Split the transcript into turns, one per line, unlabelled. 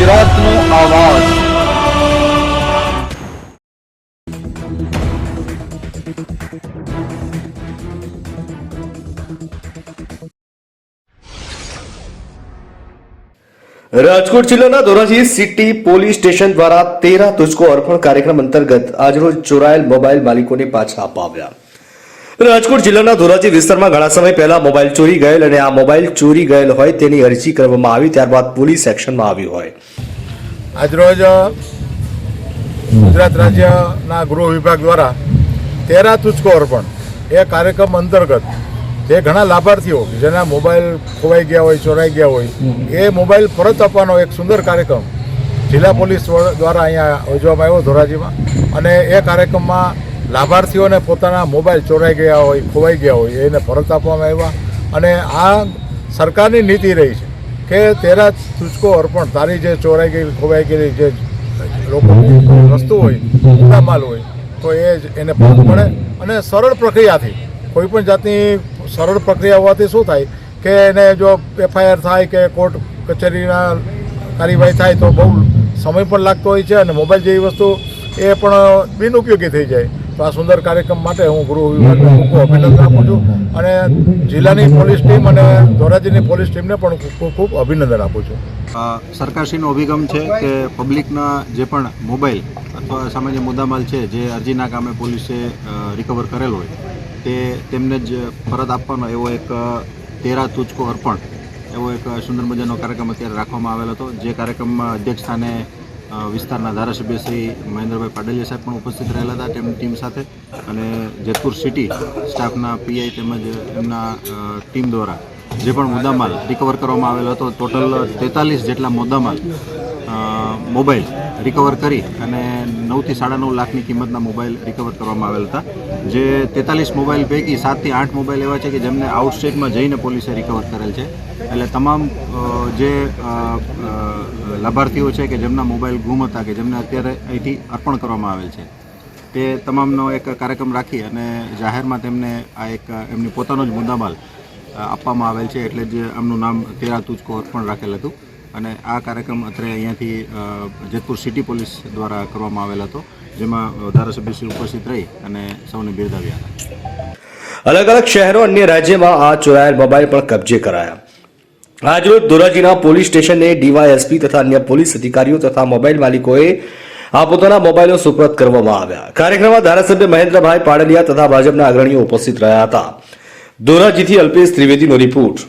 ગુજરાતનો આવાજ। રાજકોટ જિલ્લાના ધોરાજી સિટી પોલીસ સ્ટેશન દ્વારા 13 તુજકો અર્પણ કાર્યક્રમ અંતર્ગત આજરોજ ચોરાયેલ મોબાઈલ માલિકોને પાછા અપાવ્યા। રાજકોટ જિલ્લાના ધોરાજી વિસ્તારમાં ઘણા સમય પહેલા મોબાઈલ ચોરી ગયેલ અને આ મોબાઈલ ચોરી ગયેલ હોય તેની અરજી કરવામાં આવી, ત્યારબાદ પોલીસ એક્શનમાં આવ્યું હોય।
આજરોજ ગુજરાત રાજ્યના ગૃહ વિભાગ દ્વારા 13 તુજકો અર્પણ એ કાર્યક્રમ અંતર્ગત જે ઘણા લાભાર્થીઓ જેના મોબાઈલ ખોવાઈ ગયા હોય, ચોરાઈ ગયા હોય, એ મોબાઈલ પરત આપવાનો એક સુંદર કાર્યક્રમ જિલ્લા પોલીસ દ્વારા અહીંયા યોજવામાં આવ્યો ધોરાજીમાં। અને એ કાર્યક્રમમાં લાભાર્થીઓને પોતાના મોબાઈલ ચોરાઈ ગયા હોય, ખોવાઈ ગયા હોય એને પરત આપવામાં આવ્યા। અને આ સરકારની નીતિ રહી છે કે 13 તુજકો અર્પણ, તારી જે ચોરાઈ ગયેલી, ખોવાઈ ગયેલી જે લોકોની વસ્તુ હોય, મોટા માલ હોય તો એને પરત મળે। અને સરળ પ્રક્રિયાથી, કોઈ પણ જાતની સરળ પ્રક્રિયા હોવાથી શું થાય કે એને જો FIR થાય કે કોર્ટ કચેરીના કાર્યવાહી થાય તો બહુ સમય પણ લાગતો હોય છે અને મોબાઈલ જેવી વસ્તુ એ પણ બિનઉપયોગી થઈ જાય। તો આ સુંદર કાર્યક્રમ માટે હું ગૃહ વિભાગને ખૂબ અભિનંદન આપું છું અને જિલ્લાની પોલીસ ટીમ અને ધોરાજીની પોલીસ ટીમને પણ ખૂબ અભિનંદન આપું છું।
સરકારશ્રીનો અભિગમ છે કે પબ્લિકના જે પણ મોબાઈલ અથવા સામાન્ય મુદ્દામાલ છે જે અરજીના કામે પોલીસે રિકવર કરેલ હોય તે તેમને જ પરત આપવાનો એવો એક 13 તુજકો અર્પણ એવો એક સુંદર મજાનો કાર્યક્રમ અત્યારે રાખવામાં આવેલો હતો। જે કાર્યક્રમમાં અધ્યક્ષ સ્થાને વિસ્તારના ધારાસભ્ય શ્રી મહેન્દ્રભાઈ પાડલિયા સાહેબ પણ ઉપસ્થિત રહેલા હતા તેમની ટીમ સાથે, અને જેતપુર સિટી સ્ટાફના PI તેમજ એમના ટીમ દ્વારા જે પણ મુદ્દામાલ રિકવર કરવામાં આવેલો હતો, ટોટલ 43 જેટલા મુદ્દામાલ મોબાઈલ રિકવર કરી અને 9 થી 9.5 લાખની કિંમતના મોબાઈલ રિકવર કરવામાં આવેલ હતા। જે 43 મોબાઈલ પૈકી 7 થી 8 મોબાઈલ એવા છે કે જેમને આઉટસ્ટેટમાં જઈને પોલીસે રિકવર કરેલ છે। એટલે તમામ જે લાભાર્થીઓ છે કે જેમના મોબાઈલ ગુમ હતા, કે જેમને અત્યારે અહીંથી અર્પણ કરવામાં આવેલ છે, તે તમામનો એક કાર્યક્રમ રાખી અને જાહેરમાં તેમને આ એક એમની પોતાનો જ મુદ્દામાલ આપવામાં આવેલ છે, એટલે જ આમનું નામ 13 તુજકો અર્પણ રાખેલ હતું। અને આ કાર્યક્રમ અત્યારે અહીંયાથી જેતપુર સિટી પોલીસ દ્વારા કરવામાં આવેલ હતો, જેમાં ધારાસભ્યશ્રી ઉપસ્થિત રહી અને સૌને બિરદાવ્યા હતા।
અલગ અલગ શહેરો અન્ય રાજ્યમાં આ ચોરાયેલ મોબાઈલ પણ કબજે કરાયા। આજરોજ ધોરાજીના પોલીસ સ્ટેશને DYSP તથા અન્ય પોલીસ અધિકારીઓ તથા મોબાઈલ માલિકોએ આ પોતાના મોબાઈલો સુપરત કરવામાં આવ્યા। કાર્યક્રમમાં ધારાસભ્ય મહેન્દ્રભાઈ પાડલિયા તથા ભાજપના અગ્રણીઓ ઉપસ્થિત રહ્યા હતા। ધોરાજીથી અલ્પેશ ત્રિવેદીનો રિપોર્ટ।